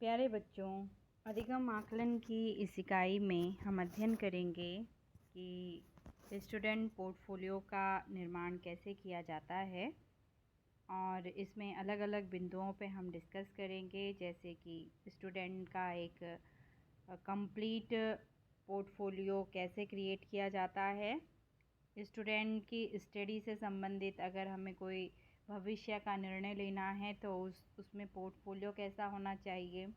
प्यारे बच्चों, अधिगम आकलन की इस इकाई में हम अध्ययन करेंगे कि स्टूडेंट पोर्टफोलियो का निर्माण कैसे किया जाता है और इसमें अलग अलग बिंदुओं पे हम डिस्कस करेंगे, जैसे कि स्टूडेंट का एक कंप्लीट पोर्टफोलियो कैसे क्रिएट किया जाता है। स्टूडेंट की स्टडी से संबंधित अगर हमें कोई भविष्य का निर्णय लेना है तो उसमें पोर्टफोलियो कैसा होना चाहिए,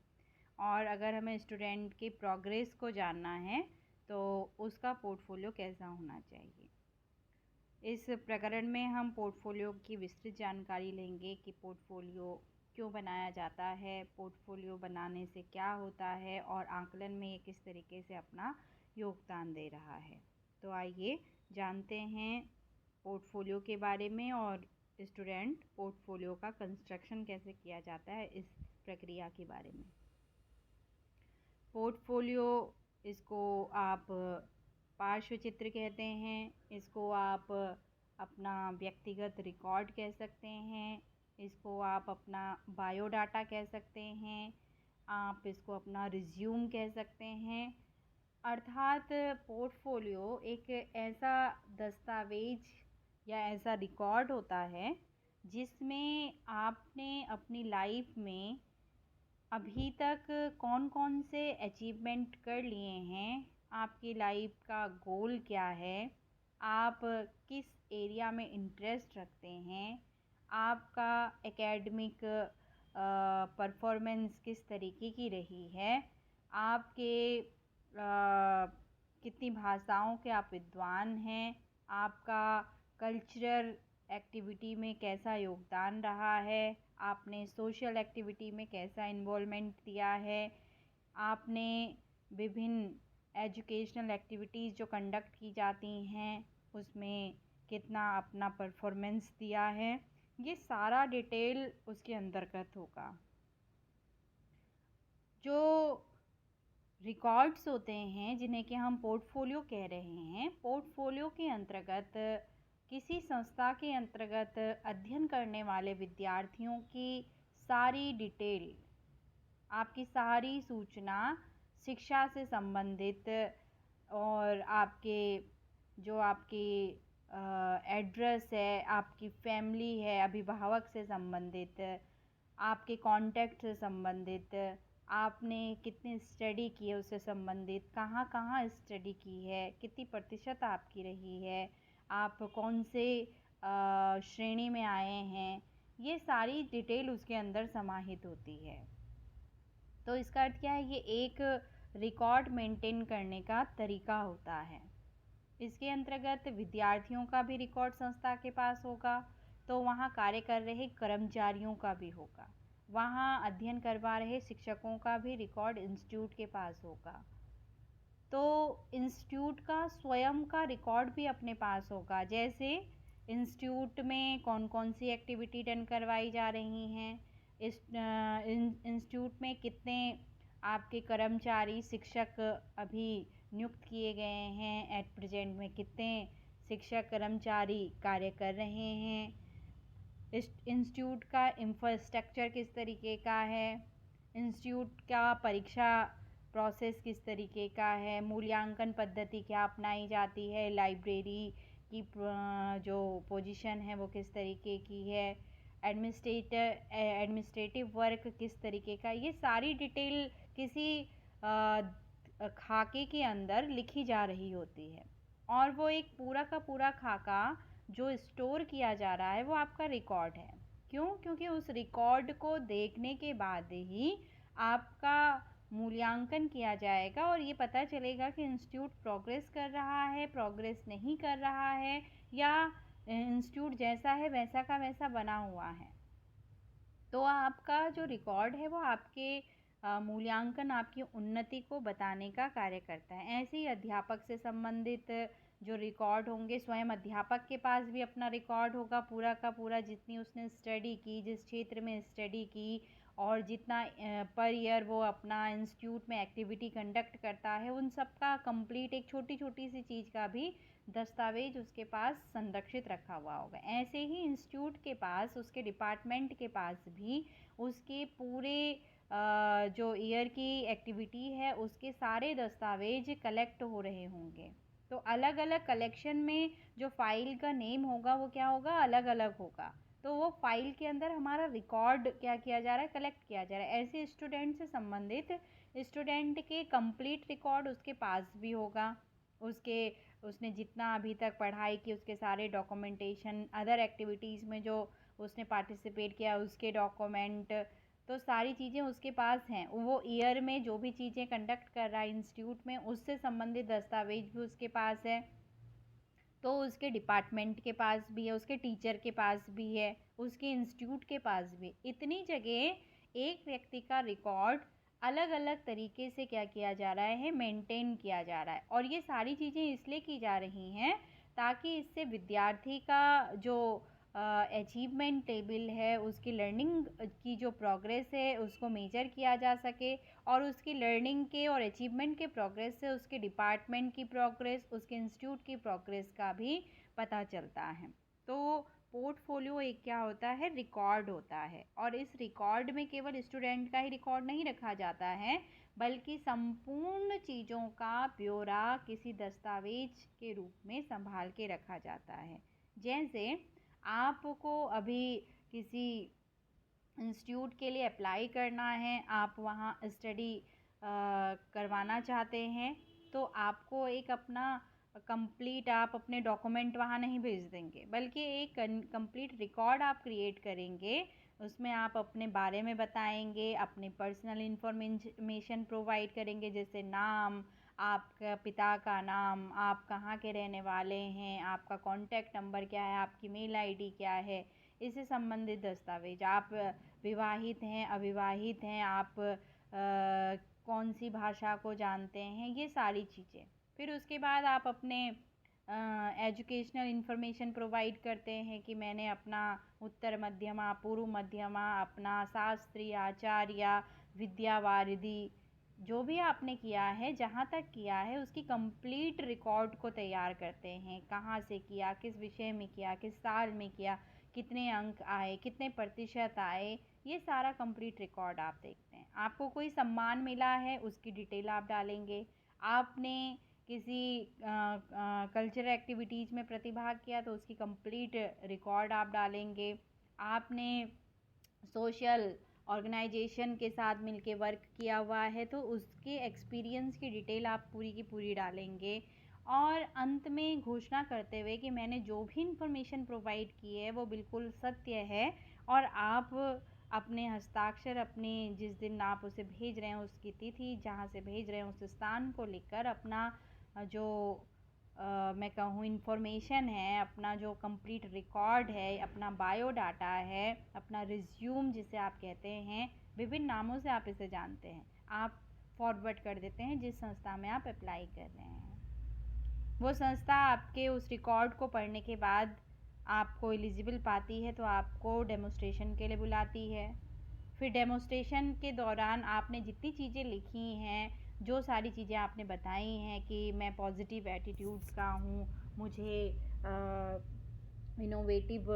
और अगर हमें स्टूडेंट की प्रोग्रेस को जानना है तो उसका पोर्टफोलियो कैसा होना चाहिए। इस प्रकरण में हम पोर्टफोलियो की विस्तृत जानकारी लेंगे कि पोर्टफोलियो क्यों बनाया जाता है, पोर्टफोलियो बनाने से क्या होता है और आकलन में ये किस तरीके से अपना योगदान दे रहा है। तो आइए जानते हैं पोर्टफोलियो के बारे में और स्टूडेंट पोर्टफोलियो का कंस्ट्रक्शन कैसे किया जाता है, इस प्रक्रिया के बारे में। पोर्टफोलियो, इसको आप पार्श्व चित्र कहते हैं, इसको आप अपना व्यक्तिगत रिकॉर्ड कह सकते हैं, इसको आप अपना बायोडाटा कह सकते हैं, आप इसको अपना रिज्यूम कह सकते हैं। अर्थात पोर्टफोलियो एक ऐसा दस्तावेज या ऐसा रिकॉर्ड होता है जिसमें आपने अपनी लाइफ में अभी तक कौन कौन से अचीवमेंट कर लिए हैं, आपकी लाइफ का गोल क्या है, आप किस एरिया में इंटरेस्ट रखते हैं, आपका एकेडमिक परफॉर्मेंस किस तरीके की रही है, आपके कितनी भाषाओं के आप विद्वान हैं, आपका कल्चरल एक्टिविटी में कैसा योगदान रहा है, आपने सोशल एक्टिविटी में कैसा इन्वॉल्वमेंट दिया है, आपने विभिन्न एजुकेशनल एक्टिविटीज़ जो कंडक्ट की जाती हैं उसमें कितना अपना परफॉर्मेंस दिया है। ये सारा डिटेल उसके अंतर्गत होगा। जो रिकॉर्ड्स होते हैं जिन्हें कि हम पोर्टफोलियो कह रहे हैं, पोर्टफोलियो के अंतर्गत किसी संस्था के अंतर्गत अध्ययन करने वाले विद्यार्थियों की सारी डिटेल, आपकी सारी सूचना शिक्षा से संबंधित और आपके जो आपकी एड्रेस है, आपकी फैमिली है, अभिभावक से संबंधित, आपके कॉन्टैक्ट से संबंधित, आपने कितनी स्टडी की है उससे संबंधित, कहाँ कहाँ स्टडी की है, कितनी प्रतिशत आपकी रही है, आप कौन से श्रेणी में आए हैं, ये सारी डिटेल उसके अंदर समाहित होती है। तो इसका अर्थ क्या है, ये एक रिकॉर्ड मेंटेन करने का तरीका होता है। इसके अंतर्गत विद्यार्थियों का भी रिकॉर्ड संस्था के पास होगा, तो वहाँ कार्य कर रहे कर्मचारियों का भी होगा, वहाँ अध्ययन करवा रहे शिक्षकों का भी रिकॉर्ड इंस्टीट्यूट के पास होगा। तो इंस्टीट्यूट का स्वयं का रिकॉर्ड भी अपने पास होगा, जैसे इंस्टीट्यूट में कौन कौन सी एक्टिविटी रन करवाई जा रही हैं, इस इंस्टीट्यूट में कितने आपके कर्मचारी शिक्षक अभी नियुक्त किए गए हैं, एट प्रेजेंट में कितने शिक्षक कर्मचारी कार्य कर रहे हैं, इस इंस्टीट्यूट का इंफ्रास्ट्रक्चर किस तरीके का है, इंस्टीट्यूट का परीक्षा प्रोसेस किस तरीके का है, मूल्यांकन पद्धति क्या अपनाई जाती है, लाइब्रेरी की जो पोजीशन है वो किस तरीके की है, एडमिनिस्ट्रेटिव वर्क किस तरीके का, ये सारी डिटेल किसी खाके के अंदर लिखी जा रही होती है। और वो एक पूरा का पूरा खाका जो स्टोर किया जा रहा है वो आपका रिकॉर्ड है। क्यों? क्योंकि उस रिकॉर्ड को देखने के बाद ही आपका मूल्यांकन किया जाएगा और ये पता चलेगा कि इंस्टीट्यूट प्रोग्रेस कर रहा है, प्रोग्रेस नहीं कर रहा है, या इंस्टीट्यूट जैसा है वैसा का वैसा बना हुआ है। तो आपका जो रिकॉर्ड है वो आपके मूल्यांकन, आपकी उन्नति को बताने का कार्य करता है। ऐसे ही अध्यापक से संबंधित जो रिकॉर्ड होंगे, स्वयं अध्यापक के पास भी अपना रिकॉर्ड होगा पूरा का पूरा, जितनी उसने स्टडी की, जिस क्षेत्र में स्टडी की और जितना पर ईयर वो अपना इंस्टीट्यूट में एक्टिविटी कंडक्ट करता है, उन सब का कंप्लीट एक छोटी छोटी सी चीज़ का भी दस्तावेज उसके पास संरक्षित रखा हुआ होगा। ऐसे ही इंस्टीट्यूट के पास, उसके डिपार्टमेंट के पास भी उसके पूरे जो ईयर की एक्टिविटी है उसके सारे दस्तावेज कलेक्ट हो रहे होंगे। तो अलग अलग कलेक्शन में जो फाइल का नेम होगा वो क्या होगा, अलग अलग होगा। तो वो फाइल के अंदर हमारा रिकॉर्ड क्या किया जा रहा है, कलेक्ट किया जा रहा है। ऐसे स्टूडेंट से संबंधित स्टूडेंट के कंप्लीट रिकॉर्ड उसके पास भी होगा। उसके उसने जितना अभी तक पढ़ाई की उसके सारे डॉक्यूमेंटेशन, अदर एक्टिविटीज़ में जो उसने पार्टिसिपेट किया उसके डॉक्यूमेंट, तो सारी चीज़ें उसके पास हैं। वो ईयर में जो भी चीज़ें कंडक्ट कर रहा है इंस्टीट्यूट में उससे संबंधित दस्तावेज भी उसके पास है। तो उसके डिपार्टमेंट के पास भी है, उसके टीचर के पास भी है, उसके इंस्टीट्यूट के पास भी। इतनी जगह एक व्यक्ति का रिकॉर्ड अलग अलग तरीके से क्या किया जा रहा है, मेंटेन किया जा रहा है। और ये सारी चीज़ें इसलिए की जा रही हैं ताकि इससे विद्यार्थी का जो अचीवमेंट टेबल है, उसकी लर्निंग की जो प्रोग्रेस है उसको मेजर किया जा सके। और उसकी लर्निंग के और अचीवमेंट के प्रोग्रेस से उसके डिपार्टमेंट की प्रोग्रेस, उसके इंस्टीट्यूट की प्रोग्रेस का भी पता चलता है। तो पोर्टफोलियो एक क्या होता है, रिकॉर्ड होता है। और इस रिकॉर्ड में केवल स्टूडेंट का ही रिकॉर्ड नहीं रखा जाता है, बल्कि संपूर्ण चीज़ों का ब्यौरा किसी दस्तावेज के रूप में संभाल के रखा जाता है। जैसे आपको अभी किसी इंस्टीट्यूट के लिए अप्लाई करना है, आप वहाँ स्टडी करवाना चाहते हैं, तो आपको एक अपना कंप्लीट, आप अपने डॉक्यूमेंट वहाँ नहीं भेज देंगे, बल्कि एक कंप्लीट रिकॉर्ड आप क्रिएट करेंगे। उसमें आप अपने बारे में बताएंगे, अपने पर्सनल इंफॉर्मेशन प्रोवाइड करेंगे, जैसे नाम, आपका पिता का नाम, आप कहाँ के रहने वाले हैं, आपका कॉन्टैक्ट नंबर क्या है, आपकी मेल आईडी क्या है, इससे संबंधित दस्तावेज। आप विवाहित हैं, अविवाहित हैं, आप कौन सी भाषा को जानते हैं, ये सारी चीज़ें। फिर उसके बाद आप अपने एजुकेशनल इन्फॉर्मेशन प्रोवाइड करते हैं कि मैंने अपना उत्तर मध्यमा, पूर्व मध्यमा, अपना शास्त्री, आचार्य, विद्यावारिधि, जो भी आपने किया है, जहाँ तक किया है, उसकी कंप्लीट रिकॉर्ड को तैयार करते हैं। कहाँ से किया, किस विषय में किया, किस साल में किया, कितने अंक आए, कितने प्रतिशत आए, ये सारा कंप्लीट रिकॉर्ड आप देखते हैं। आपको कोई सम्मान मिला है उसकी डिटेल आप डालेंगे। आपने किसी कल्चरल एक्टिविटीज़ में प्रतिभाग किया तो उसकी कंप्लीट रिकॉर्ड आप डालेंगे। आपने सोशल ऑर्गेनाइजेशन के साथ मिलके वर्क किया हुआ है तो उसके एक्सपीरियंस की डिटेल आप पूरी की पूरी डालेंगे। और अंत में घोषणा करते हुए कि मैंने जो भी इंफॉर्मेशन प्रोवाइड की है वो बिल्कुल सत्य है, और आप अपने हस्ताक्षर, अपने जिस दिन आप उसे भेज रहे हैं उसकी तिथि, जहाँ से भेज रहे हैं उस स्थान को लिखकर अपना जो मैं कहूँ इन्फॉर्मेशन है, अपना जो कंप्लीट रिकॉर्ड है, अपना बायोडाटा है, अपना रिज्यूम जिसे आप कहते हैं, विभिन्न नामों से आप इसे जानते हैं, आप फॉरवर्ड कर देते हैं जिस संस्था में आप अप्लाई कर रहे हैं। वो संस्था आपके उस रिकॉर्ड को पढ़ने के बाद आपको एलिजिबल पाती है तो आपको डेमोस्ट्रेशन के लिए बुलाती है। फिर डेमोस्ट्रेशन के दौरान आपने जितनी चीज़ें लिखी हैं, जो सारी चीज़ें आपने बताई हैं कि मैं पॉजिटिव एटीट्यूड्स का हूँ, मुझे इनोवेटिव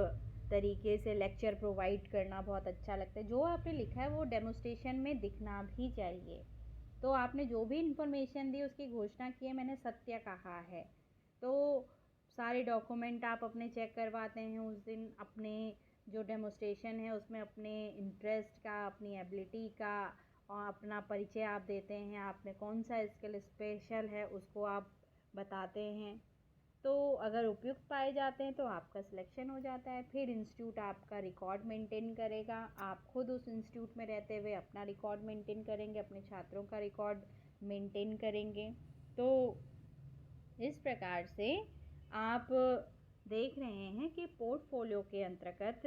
तरीके से लेक्चर प्रोवाइड करना बहुत अच्छा लगता है, जो आपने लिखा है वो डेमोस्ट्रेशन में दिखना भी चाहिए। तो आपने जो भी इंफॉर्मेशन दी उसकी घोषणा की है, मैंने सत्य कहा है। तो सारे डॉक्यूमेंट आप अपने चेक करवाते हैं उस दिन। अपने जो डेमोस्ट्रेशन है उसमें अपने इंटरेस्ट का, अपनी एबिलिटी का और अपना परिचय आप देते हैं। आप में कौन सा स्किल स्पेशल है उसको आप बताते हैं। तो अगर उपयुक्त पाए जाते हैं तो आपका सिलेक्शन हो जाता है। फिर इंस्टीट्यूट आपका रिकॉर्ड मेंटेन करेगा। आप खुद उस इंस्टीट्यूट में रहते हुए अपना रिकॉर्ड मेंटेन करेंगे, अपने छात्रों का रिकॉर्ड मेंटेन करेंगे। तो इस प्रकार से आप देख रहे हैं कि पोर्टफोलियो के अंतर्गत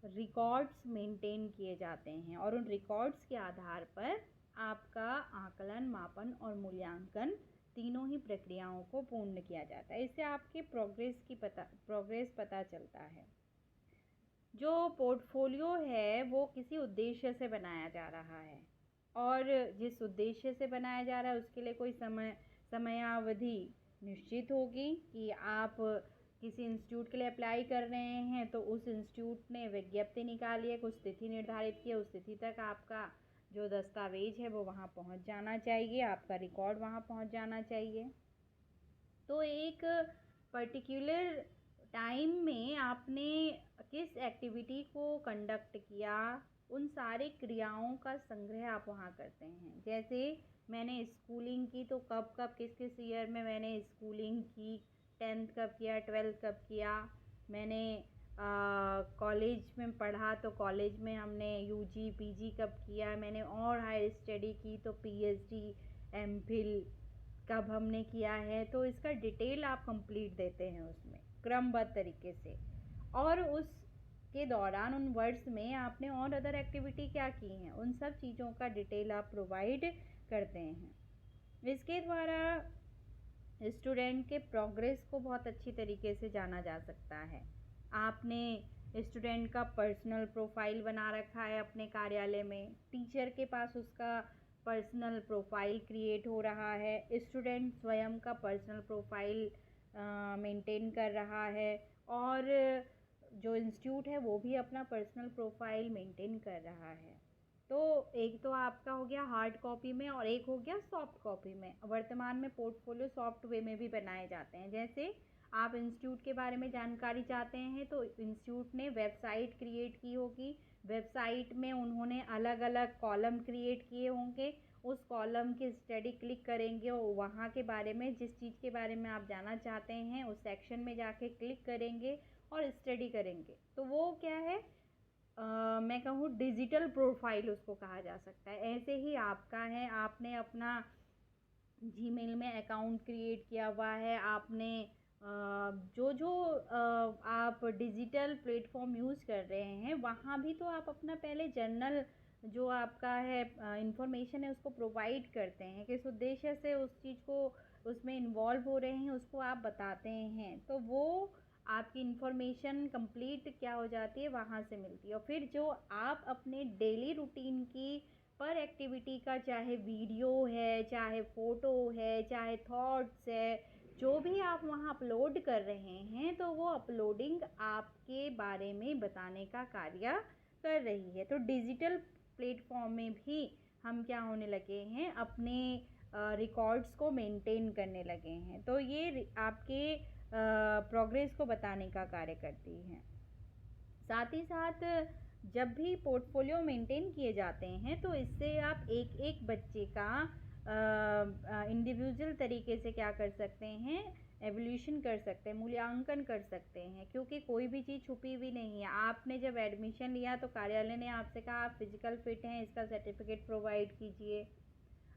रिकॉर्ड्स मेंटेन किए जाते हैं और उन रिकॉर्ड्स के आधार पर आपका आकलन, मापन और मूल्यांकन तीनों ही प्रक्रियाओं को पूर्ण किया जाता है। इससे आपके प्रोग्रेस पता चलता है। जो पोर्टफोलियो है वो किसी उद्देश्य से बनाया जा रहा है, और जिस उद्देश्य से बनाया जा रहा है उसके लिए कोई समयावधि निश्चित होगी कि आप किसी इंस्टीट्यूट के लिए अप्लाई कर रहे हैं तो उस इंस्टीट्यूट ने विज्ञप्ति निकाली है, कुछ तिथि निर्धारित की है, उस तिथि तक आपका जो दस्तावेज है वो वहाँ पहुँच जाना चाहिए, आपका रिकॉर्ड वहाँ पहुँच जाना चाहिए। तो एक पर्टिकुलर टाइम में आपने किस एक्टिविटी को कंडक्ट किया, उन सारे क्रियाओं का संग्रह आप वहाँ करते हैं। जैसे मैंने स्कूलिंग की तो कब कब किस किस ईयर में मैंने स्कूलिंग की, 10th कब किया, 12th कब किया। मैंने कॉलेज में पढ़ा तो कॉलेज में हमने यूजी पीजी कब किया। मैंने और हायर स्टडी की तो पीएचडी एमफिल कब हमने किया है। तो इसका डिटेल आप कंप्लीट देते हैं उसमें क्रमबद्ध तरीके से। और उसके दौरान उन वर्ड्स में आपने और अदर एक्टिविटी क्या की हैं, उन सब चीज़ों का डिटेल आप प्रोवाइड करते हैं। इसके द्वारा स्टूडेंट के प्रोग्रेस को बहुत अच्छी तरीके से जाना जा सकता है। आपने स्टूडेंट का पर्सनल प्रोफाइल बना रखा है अपने कार्यालय में, टीचर के पास उसका पर्सनल प्रोफाइल क्रिएट हो रहा है, स्टूडेंट स्वयं का पर्सनल प्रोफाइल मेंटेन कर रहा है, और जो इंस्टीट्यूट है वो भी अपना पर्सनल प्रोफाइल मेंटेन कर रहा है। तो एक तो आपका हो गया हार्ड कॉपी में और एक हो गया सॉफ्ट कॉपी में। वर्तमान में पोर्टफोलियो सॉफ्ट वे में भी बनाए जाते हैं। जैसे आप इंस्टीट्यूट के बारे में जानकारी चाहते हैं तो इंस्टीट्यूट ने वेबसाइट क्रिएट की होगी, वेबसाइट में उन्होंने अलग अलग कॉलम क्रिएट किए होंगे, उस कॉलम की स्टडी क्लिक करेंगे और वहाँ के बारे में, जिस चीज़ के बारे में आप जानना चाहते हैं उस सेक्शन में जाके क्लिक करेंगे और स्टडी करेंगे। तो वो क्या है, मैं कहूँ डिजिटल प्रोफाइल उसको कहा जा सकता है। ऐसे ही आपका है, आपने अपना जीमेल में अकाउंट क्रिएट किया हुआ है, आपने जो जो आप डिजिटल प्लेटफॉर्म यूज़ कर रहे हैं वहाँ भी तो आप अपना पहले जर्नल जो आपका है इंफॉर्मेशन है उसको प्रोवाइड करते हैं, किस उद्देश्य से उस चीज़ को उसमें इन्वॉल्व हो रहे हैं उसको आप बताते हैं। तो वो आपकी इन्फॉर्मेशन कंप्लीट क्या हो जाती है, वहाँ से मिलती है। और फिर जो आप अपने डेली रूटीन की पर एक्टिविटी का, चाहे वीडियो है, चाहे फ़ोटो है, चाहे थॉट्स है, जो भी आप वहाँ अपलोड कर रहे हैं तो वो अपलोडिंग आपके बारे में बताने का कार्य कर रही है। तो डिजिटल प्लेटफॉर्म में भी हम क्या होने लगे हैं, अपने रिकॉर्ड्स को मेंटेन करने लगे हैं। तो ये आपके प्रोग्रेस को बताने का कार्य करती हैं। साथ ही साथ जब भी पोर्टफोलियो मेंटेन किए जाते हैं तो इससे आप एक एक बच्चे का इंडिविजुअल तरीके से क्या कर सकते हैं, एवोल्यूशन कर सकते हैं, मूल्यांकन कर सकते हैं। क्योंकि कोई भी चीज़ छुपी हुई नहीं है। आपने जब एडमिशन लिया तो कार्यालय ने आपसे कहा आप फिजिकल फिट हैं, इसका सर्टिफिकेट प्रोवाइड कीजिए।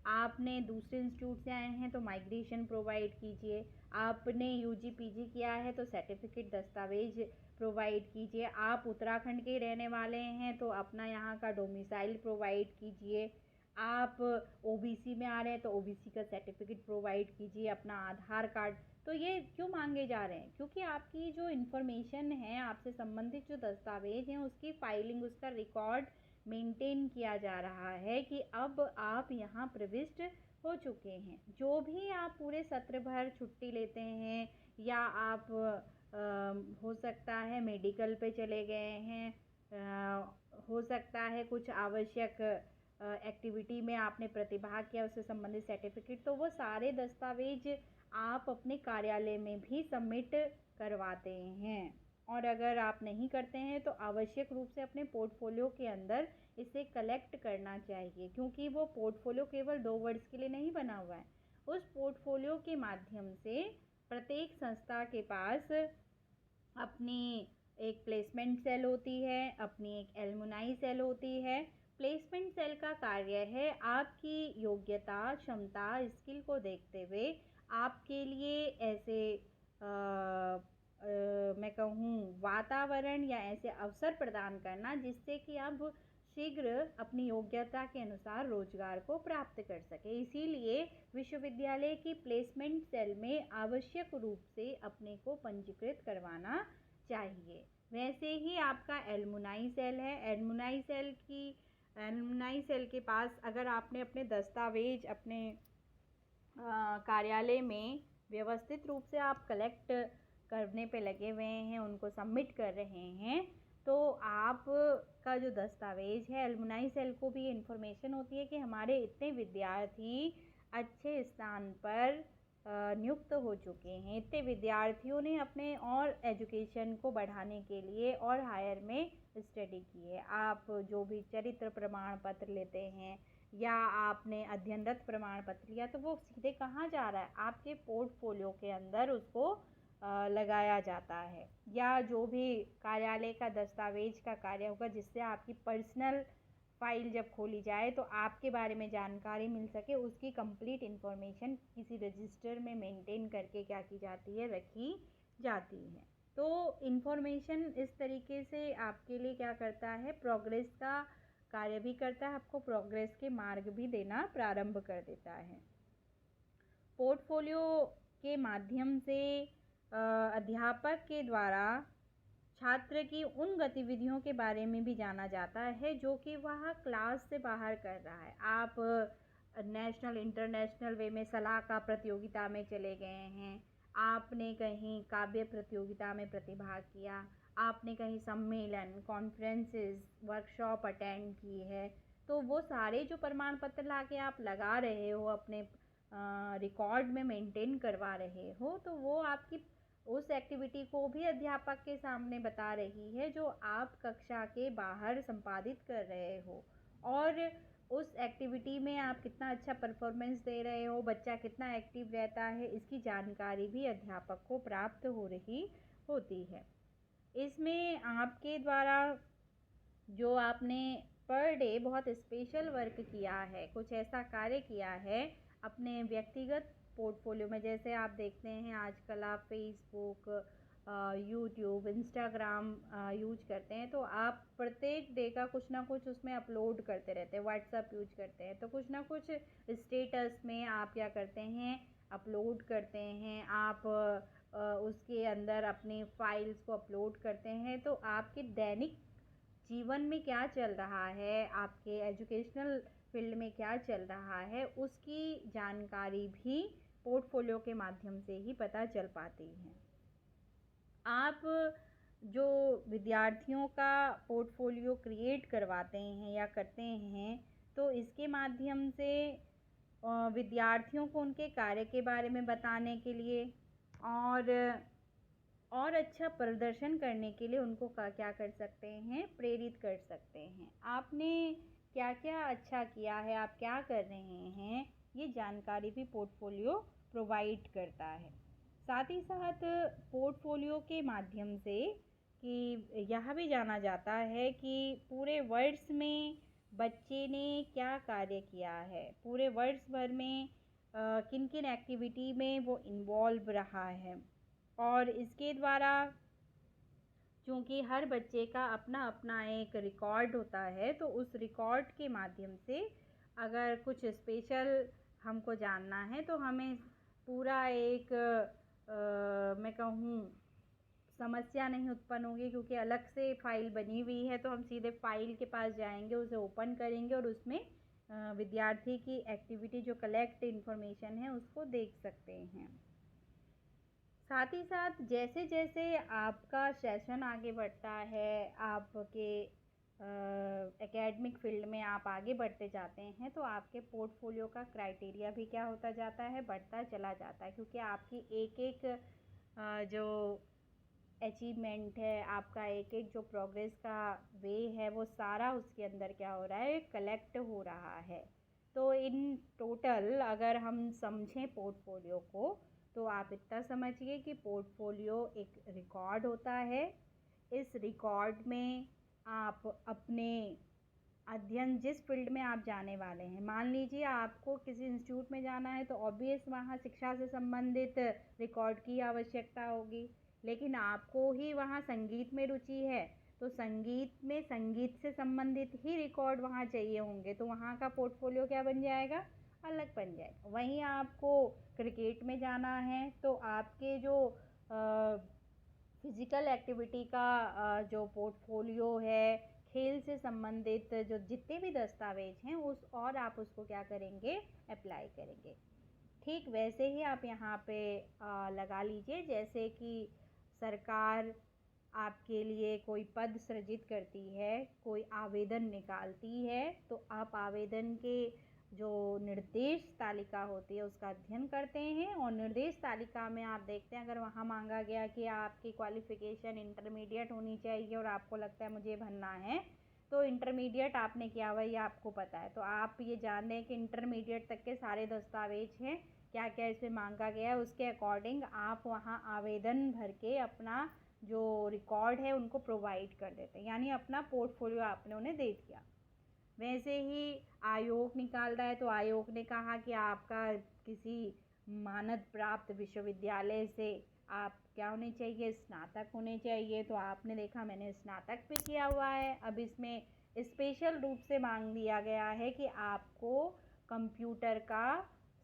आपने दूसरे इंस्टीट्यूट से आए हैं तो माइग्रेशन प्रोवाइड कीजिए। आपने यूजी पीजी किया है तो सर्टिफिकेट दस्तावेज प्रोवाइड कीजिए। आप उत्तराखंड के रहने वाले हैं तो अपना यहाँ का डोमिसाइल प्रोवाइड कीजिए। आप ओबीसी में आ रहे हैं तो ओबीसी का सर्टिफिकेट प्रोवाइड कीजिए, अपना आधार कार्ड। तो ये क्यों मांगे जा रहे हैं, क्योंकि आपकी जो इन्फॉर्मेशन है, आपसे संबंधित जो दस्तावेज हैं उसकी फाइलिंग, उसका रिकॉर्ड मेंटेन किया जा रहा है कि अब आप यहाँ प्रविष्ट हो चुके हैं। जो भी आप पूरे सत्र भर छुट्टी लेते हैं या आप हो सकता है मेडिकल पे चले गए हैं, हो सकता है कुछ आवश्यक एक्टिविटी में आपने प्रतिभाग किया, उससे संबंधित सर्टिफिकेट, तो वो सारे दस्तावेज आप अपने कार्यालय में भी सबमिट करवाते हैं। और अगर आप नहीं करते हैं तो आवश्यक रूप से अपने पोर्टफोलियो के अंदर इसे कलेक्ट करना चाहिए। क्योंकि वो पोर्टफोलियो केवल 2 वर्ड्स के लिए नहीं बना हुआ है। उस पोर्टफोलियो के माध्यम से प्रत्येक संस्था के पास अपनी एक प्लेसमेंट सेल होती है, अपनी एक एलुमनाई सेल होती है। प्लेसमेंट सेल का कार्य है आपकी योग्यता, क्षमता, स्किल को देखते हुए आपके लिए ऐसे मैं कहूँ वातावरण या ऐसे अवसर प्रदान करना जिससे कि आप शीघ्र अपनी योग्यता के अनुसार रोजगार को प्राप्त कर सके। इसीलिए विश्वविद्यालय की प्लेसमेंट सेल में आवश्यक रूप से अपने को पंजीकृत करवाना चाहिए। वैसे ही आपका एलुमनाई सेल है। एलुमनाई सेल के पास अगर आपने अपने दस्तावेज अपने कार्यालय में व्यवस्थित रूप से आप कलेक्ट करने पे लगे हुए हैं, उनको सबमिट कर रहे हैं, तो आप का जो दस्तावेज है, एलुमनाई सेल को भी इन्फॉर्मेशन होती है कि हमारे इतने विद्यार्थी अच्छे स्थान पर नियुक्त हो चुके हैं, इतने विद्यार्थियों ने अपने और एजुकेशन को बढ़ाने के लिए और हायर में स्टडी की है। आप जो भी चरित्र प्रमाण पत्र लेते हैं या आपने अध्ययनरत प्रमाण पत्र लिया, तो वो सीधे कहाँ जा रहा है, आपके पोर्टफोलियो के अंदर उसको लगाया जाता है। या जो भी कार्यालय का दस्तावेज का कार्य होगा, जिससे आपकी पर्सनल फाइल जब खोली जाए तो आपके बारे में जानकारी मिल सके, उसकी कंप्लीट इन्फॉर्मेशन किसी रजिस्टर में मेंटेन करके क्या की जाती है, रखी जाती है। तो इन्फॉर्मेशन इस तरीके से आपके लिए क्या करता है, प्रोग्रेस का कार्य भी करता है, आपको प्रोग्रेस के मार्ग भी देना प्रारंभ कर देता है। पोर्टफोलियो के माध्यम से अध्यापक के द्वारा छात्र की उन गतिविधियों के बारे में भी जाना जाता है जो कि वह क्लास से बाहर कर रहा है। आप नेशनल इंटरनेशनल वे में सलाह का प्रतियोगिता में चले गए हैं, आपने कहीं काव्य प्रतियोगिता में प्रतिभाग किया, आपने कहीं सम्मेलन, कॉन्फ्रेंसेस, वर्कशॉप अटेंड की है, तो वो सारे जो प्रमाण पत्र ला के आप लगा रहे हो, अपने रिकॉर्ड में मेंटेन करवा रहे हो, तो वो आपकी उस एक्टिविटी को भी अध्यापक के सामने बता रही है जो आप कक्षा के बाहर संपादित कर रहे हो। और उस एक्टिविटी में आप कितना अच्छा परफॉर्मेंस दे रहे हो, बच्चा कितना एक्टिव रहता है, इसकी जानकारी भी अध्यापक को प्राप्त हो रही होती है। इसमें आपके द्वारा जो आपने पर डे बहुत स्पेशल वर्क किया है, कुछ ऐसा कार्य किया है अपने व्यक्तिगत पोर्टफोलियो में, जैसे आप देखते हैं आजकल आप फेसबुक, यूट्यूब, इंस्टाग्राम यूज करते हैं, तो आप प्रत्येक डे का कुछ ना कुछ उसमें अपलोड करते रहते हैं। व्हाट्सएप यूज करते हैं तो कुछ ना कुछ स्टेटस में आप क्या करते हैं, अपलोड करते हैं। आप उसके अंदर अपनी फाइल्स को अपलोड करते हैं। तो आपके दैनिक जीवन में क्या चल रहा है, आपके एजुकेशनल फील्ड में क्या चल रहा है, उसकी जानकारी भी पोर्टफोलियो के माध्यम से ही पता चल पाती है। आप जो विद्यार्थियों का पोर्टफोलियो क्रिएट करवाते हैं या करते हैं, तो इसके माध्यम से विद्यार्थियों को उनके कार्य के बारे में बताने के लिए और अच्छा प्रदर्शन करने के लिए उनको क्या कर सकते हैं, प्रेरित कर सकते हैं। आपने क्या क्या अच्छा किया है, आप क्या कर रहे हैं, ये जानकारी भी पोर्टफोलियो प्रोवाइड करता है। साथ ही साथ पोर्टफोलियो के माध्यम से कि यह भी जाना जाता है कि पूरे वर्ष में बच्चे ने क्या कार्य किया है, पूरे वर्ष भर में किन किन एक्टिविटी में वो इन्वॉल्व रहा है। और इसके द्वारा चूँकि हर बच्चे का अपना अपना एक रिकॉर्ड होता है, तो उस रिकॉर्ड के माध्यम से अगर कुछ स्पेशल हमको जानना है तो हमें पूरा एक मैं कहूँ समस्या नहीं उत्पन्न होगी, क्योंकि अलग से फाइल बनी हुई है, तो हम सीधे फाइल के पास जाएंगे, उसे ओपन करेंगे और उसमें विद्यार्थी की एक्टिविटी जो कलेक्ट इन्फॉर्मेशन है उसको देख सकते हैं। साथ ही साथ जैसे जैसे आपका सेशन आगे बढ़ता है, आपके एकेडमिक फील्ड में आप आगे बढ़ते जाते हैं, तो आपके पोर्टफोलियो का क्राइटेरिया भी क्या होता जाता है, बढ़ता चला जाता है। क्योंकि आपकी एक एक जो अचीवमेंट है, आपका एक एक जो प्रोग्रेस का वे है, वो सारा उसके अंदर क्या हो रहा है, कलेक्ट हो रहा है। तो इन टोटल अगर हम समझें पोर्टफोलियो को, तो आप इतना समझिए कि पोर्टफोलियो एक रिकॉर्ड होता है। इस रिकॉर्ड में आप अपने अध्ययन जिस फील्ड में आप जाने वाले हैं, मान लीजिए आपको किसी इंस्टीट्यूट में जाना है, तो ऑब्वियस वहाँ शिक्षा से संबंधित रिकॉर्ड की आवश्यकता होगी। लेकिन आपको ही वहाँ संगीत में रुचि है, तो संगीत में संगीत से संबंधित ही रिकॉर्ड वहाँ चाहिए होंगे, तो वहाँ का पोर्टफोलियो क्या बन जाएगा, अलग बन जाएगा। वहीं आपको क्रिकेट में जाना है, तो आपके जो फिज़िकल एक्टिविटी का जो पोर्टफोलियो है, खेल से संबंधित जो जितने भी दस्तावेज हैं उस और आप उसको क्या करेंगे, अप्लाई करेंगे। ठीक वैसे ही आप यहाँ पे लगा लीजिए जैसे कि सरकार आपके लिए कोई पद सृजित करती है, कोई आवेदन निकालती है, तो आप आवेदन के जो निर्देश तालिका होती है उसका अध्ययन करते हैं। और निर्देश तालिका में आप देखते हैं, अगर वहाँ मांगा गया कि आपकी क्वालिफ़िकेशन इंटरमीडिएट होनी चाहिए और आपको लगता है मुझे भरना है, तो इंटरमीडिएट आपने किया हुआ ये आपको पता है, तो आप ये जान लें कि इंटरमीडिएट तक के सारे दस्तावेज हैं, क्या क्या इसमें मांगा गया है, उसके अकॉर्डिंग आप वहाँ आवेदन भर के अपना जो रिकॉर्ड है उनको प्रोवाइड कर देते हैं, यानी अपना पोर्टफोलियो आपने उन्हें दे दिया। वैसे ही आयोग निकाल रहा है, तो आयोग ने कहा कि आपका किसी मानद प्राप्त विश्वविद्यालय से आप क्या होने चाहिए, स्नातक होने चाहिए। तो आपने देखा मैंने स्नातक भी किया हुआ है। अब इसमें स्पेशल रूप से मांग दिया गया है कि आपको कंप्यूटर का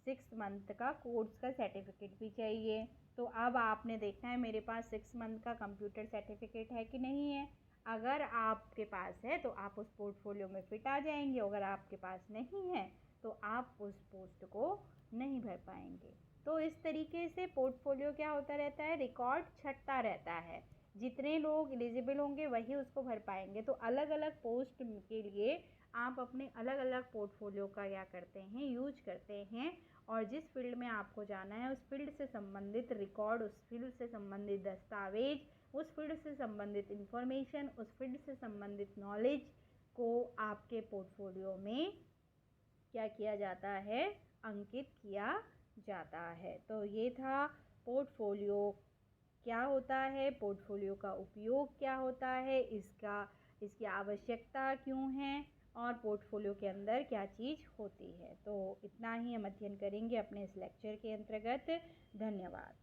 6 मंथ का कोर्स का सर्टिफिकेट भी चाहिए। तो अब आपने देखना है मेरे पास 6 मंथ का कंप्यूटर सर्टिफिकेट है कि नहीं है। अगर आपके पास है तो आप उस पोर्टफोलियो में फिट आ जाएंगे, अगर आपके पास नहीं है तो आप उस पोस्ट को नहीं भर पाएंगे। तो इस तरीके से पोर्टफोलियो क्या होता रहता है, रिकॉर्ड छँटता रहता है। जितने लोग एलिजिबल होंगे वही उसको भर पाएंगे। तो अलग अलग पोस्ट के लिए आप अपने अलग अलग पोर्टफोलियो का क्या करते हैं, यूज करते हैं। और जिस फील्ड में आपको जाना है उस फील्ड से संबंधित रिकॉर्ड, उस फील्ड से संबंधित दस्तावेज, उस फील्ड से संबंधित इंफॉर्मेशन, उस फील्ड से संबंधित नॉलेज को आपके पोर्टफोलियो में क्या किया जाता है, अंकित किया जाता है। तो ये था पोर्टफोलियो क्या होता है, पोर्टफोलियो का उपयोग क्या होता है, इसकी आवश्यकता क्यों है, और पोर्टफोलियो के अंदर क्या चीज़ होती है। तो इतना ही हम अध्ययन करेंगे अपने इस लेक्चर के अंतर्गत। धन्यवाद।